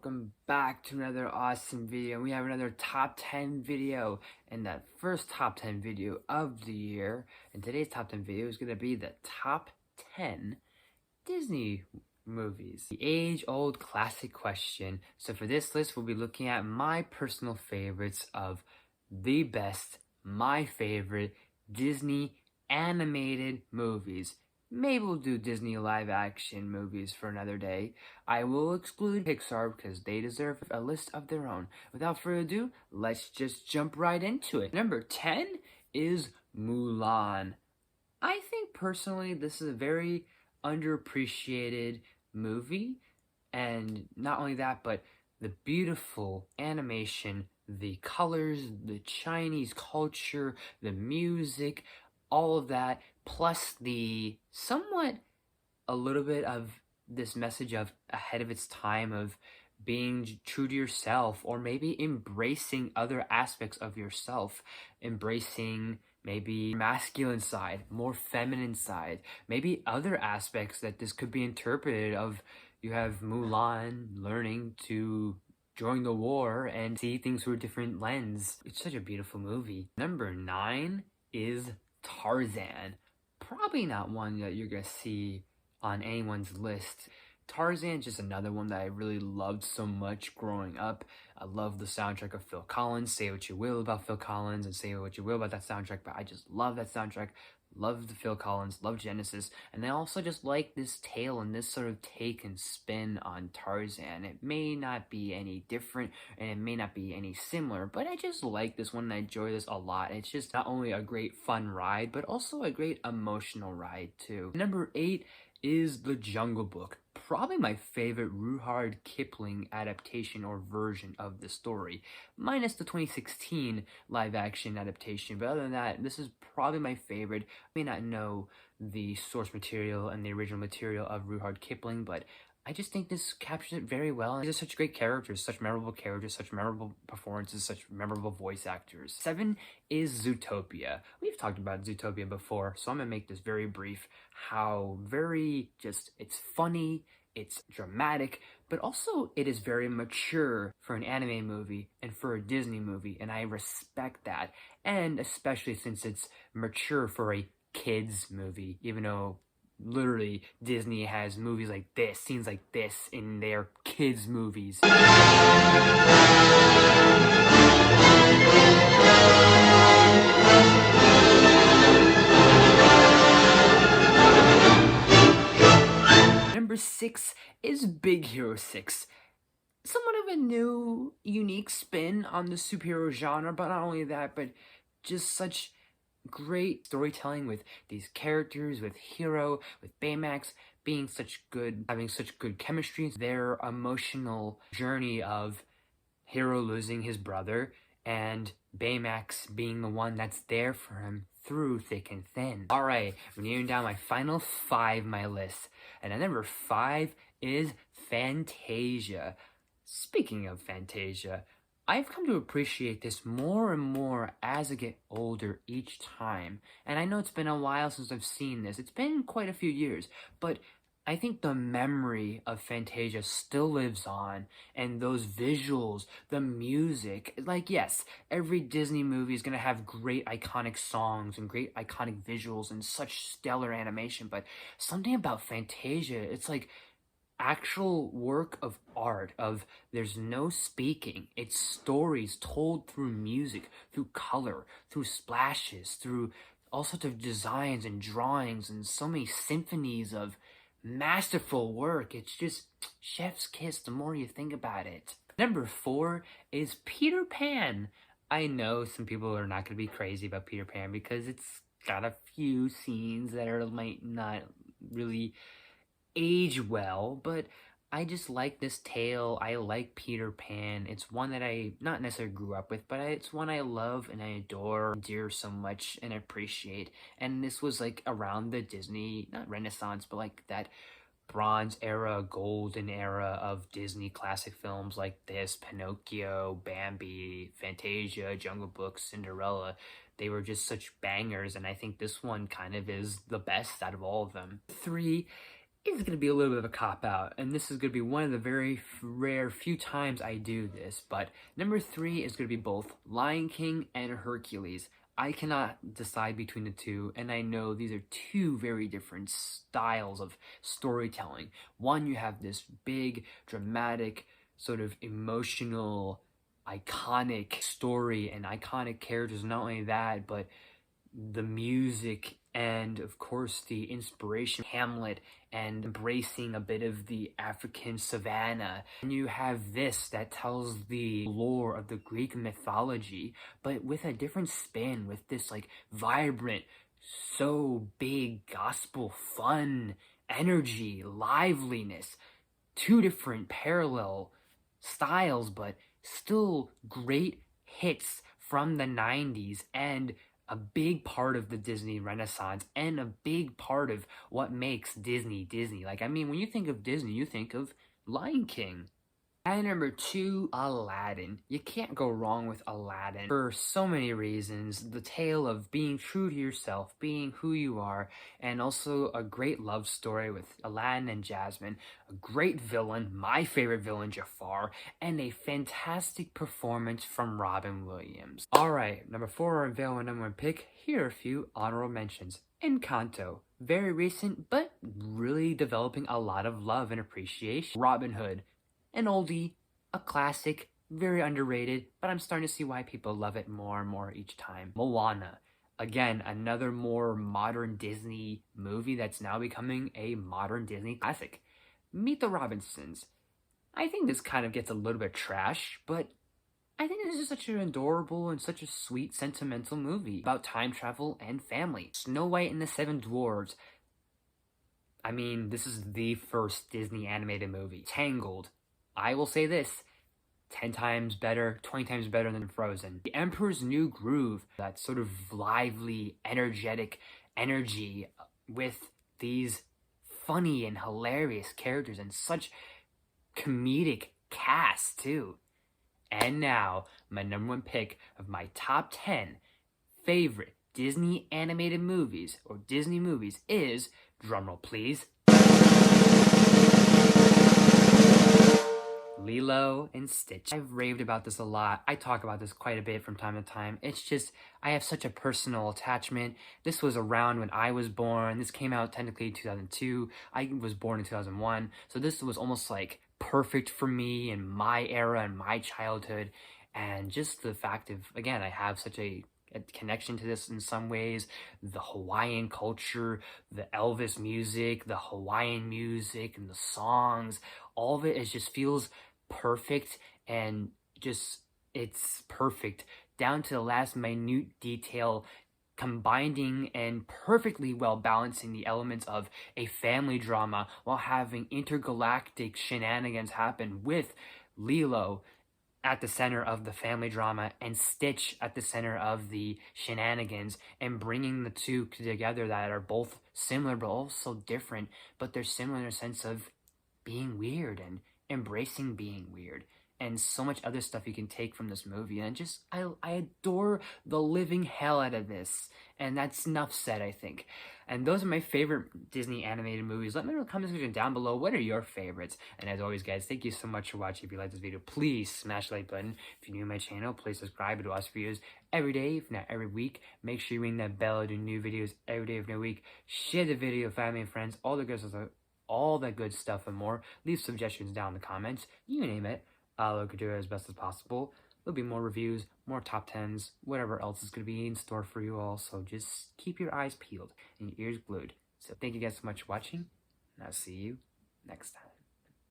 welcome back to another awesome video. We have another top 10 video, and that first top 10 video of the year. And today's top 10 video is going to be the top 10 Disney movies. The age-old classic question. So for this list, we'll be looking at my personal favorites of the best, my favorite Disney animated movies. Maybe we'll do Disney live action movies for another day. I will exclude Pixar because they deserve a list of their own. Without further ado, let's just jump right into it. Number 10 is Mulan. I think personally this is a very underappreciated movie. And not only that, but the beautiful animation, the colors, the Chinese culture, the music, all of that, plus the somewhat a little bit of this message of ahead of its time of being true to yourself, or maybe embracing other aspects of yourself, embracing maybe masculine side, more feminine side, maybe other aspects that this could be interpreted of. You have Mulan learning to join the war and see things through a different lens. It's such a beautiful movie. Number 9 is Tarzan. Probably not one that you're gonna see on anyone's list. Tarzan is just another one that I really loved so much growing up. I love the soundtrack of Phil Collins. Say what you will about Phil Collins and say what you will about that soundtrack, but I just love that soundtrack. Love the Phil Collins, love Genesis, and I also just like this tale and this sort of take and spin on Tarzan. It may not be any different, and it may not be any similar, but I just like this one and I enjoy this a lot. It's just not only a great fun ride, but also a great emotional ride too. Number 8 is The Jungle Book. Probably my favorite Rudyard Kipling adaptation or version of the story, minus the 2016 live action adaptation. But other than that, this is probably my favorite. I may not know the source material and the original material of Rudyard Kipling, but I just think this captures it very well. These are such great characters, such memorable performances, such memorable voice actors. 7 is Zootopia. We've talked about Zootopia before, so I'm gonna make this very brief. How very it's funny, it's dramatic, but also it is very mature for an anime movie and for a Disney movie, and I respect that. And especially since it's mature for a kids movie, even though literally Disney has movies like this, scenes like this in their kids movies. Number 6 is Big Hero 6. Somewhat of a new, unique spin on the superhero genre, but not only that, but just such great storytelling with these characters, with Hero, with Baymax having such good chemistry. Their emotional journey of Hero losing his brother and Baymax being the one that's there for him through thick and thin. Alright, I'm nearing down my final 5 my list. And at number 5 is Fantasia. Speaking of Fantasia, I've come to appreciate this more and more as I get older each time. And I know it's been a while since I've seen this. It's been quite a few years, but I think the memory of Fantasia still lives on, and those visuals, the music, like yes, every Disney movie is gonna have great iconic songs and great iconic visuals and such stellar animation, but something about Fantasia, it's like actual work of art of there's no speaking, it's stories told through music, through color, through splashes, through all sorts of designs and drawings and so many symphonies of masterful work. It's just chef's kiss the more you think about it. Number 4 is Peter Pan. I know some people are not going to be crazy about Peter Pan because it's got a few scenes that might not really age well, but I just like this tale. I like Peter Pan. It's one that I not necessarily grew up with, but it's one I love and I adore, endear so much and appreciate. And this was like around the Disney, not Renaissance, but like that bronze era, golden era of Disney classic films like this, Pinocchio, Bambi, Fantasia, Jungle Book, Cinderella. They were just such bangers, and I think this one kind of is the best out of all of them. 3 is going to be a little bit of a cop-out, and this is going to be one of the very rare few times I do this, but number 3 is going to be both Lion King and Hercules. I cannot decide between the two, and I know these are two very different styles of storytelling. One, you have this big, dramatic, sort of emotional, iconic story and iconic characters. Not only that, but the music and, of course, the inspiration, Hamlet, and embracing a bit of the African savannah. And you have this that tells the lore of the Greek mythology, but with a different spin, with this, like, vibrant, so big, gospel, fun, energy, liveliness. Two different parallel styles, but still great hits from the 90s, and a big part of the Disney Renaissance, and a big part of what makes Disney Disney. Like, I mean, when you think of Disney, you think of Lion King. And number 2, Aladdin. You can't go wrong with Aladdin for so many reasons. The tale of being true to yourself, being who you are, and also a great love story with Aladdin and Jasmine, a great villain, my favorite villain, Jafar, and a fantastic performance from Robin Williams. Alright, number 4, our villain number 1 pick. Here are a few honorable mentions. Encanto. Very recent, but really developing a lot of love and appreciation. Robin Hood. An oldie, a classic, very underrated, but I'm starting to see why people love it more and more each time. Moana. Again, another more modern Disney movie that's now becoming a modern Disney classic. Meet the Robinsons. I think this kind of gets a little bit trash, but I think this is such an adorable and such a sweet, sentimental movie about time travel and family. Snow White and the Seven Dwarfs. I mean, this is the first Disney animated movie. Tangled. I will say this, 10 times better, 20 times better than Frozen. The Emperor's New Groove, that sort of lively, energetic energy with these funny and hilarious characters and such comedic cast too. And now, my number 1 pick of my top 10 favorite Disney animated movies, or Disney movies, is, drumroll please, Lilo and Stitch. I've raved about this a lot. I talk about this quite a bit from time to time. It's just, I have such a personal attachment. This was around when I was born. This came out technically in 2002. I was born in 2001. So this was almost like perfect for me and my era and my childhood. And just the fact of, again, I have such a connection to this in some ways. The Hawaiian culture, the Elvis music, the Hawaiian music, and the songs, all of it just feels perfect, and just, it's perfect down to the last minute detail, combining and perfectly well balancing the elements of a family drama while having intergalactic shenanigans happen, with Lilo at the center of the family drama and Stitch at the center of the shenanigans, and bringing the two together that are both similar but also different, but they're similar in a sense of being weird and embracing being weird, and so much other stuff you can take from this movie. And just, I adore the living hell out of this. And that's enough said, I think. And those are my favorite Disney animated movies. Let me know in the comment section down below, what are your favorites? And as always, guys, thank you so much for watching. If you like this video, please smash the like button. If you're new to my channel, please subscribe. I do awesome videos every day, if not every week. Make sure you ring that bell. I do new videos every day of the week. Share the video with family and friends, all that good stuff and more. Leave suggestions down in the comments. You name it. I'll look to do it as best as possible. There'll be more reviews, more top 10s, whatever else is going to be in store for you all. So just keep your eyes peeled and your ears glued. So thank you guys so much for watching, and I'll see you next time.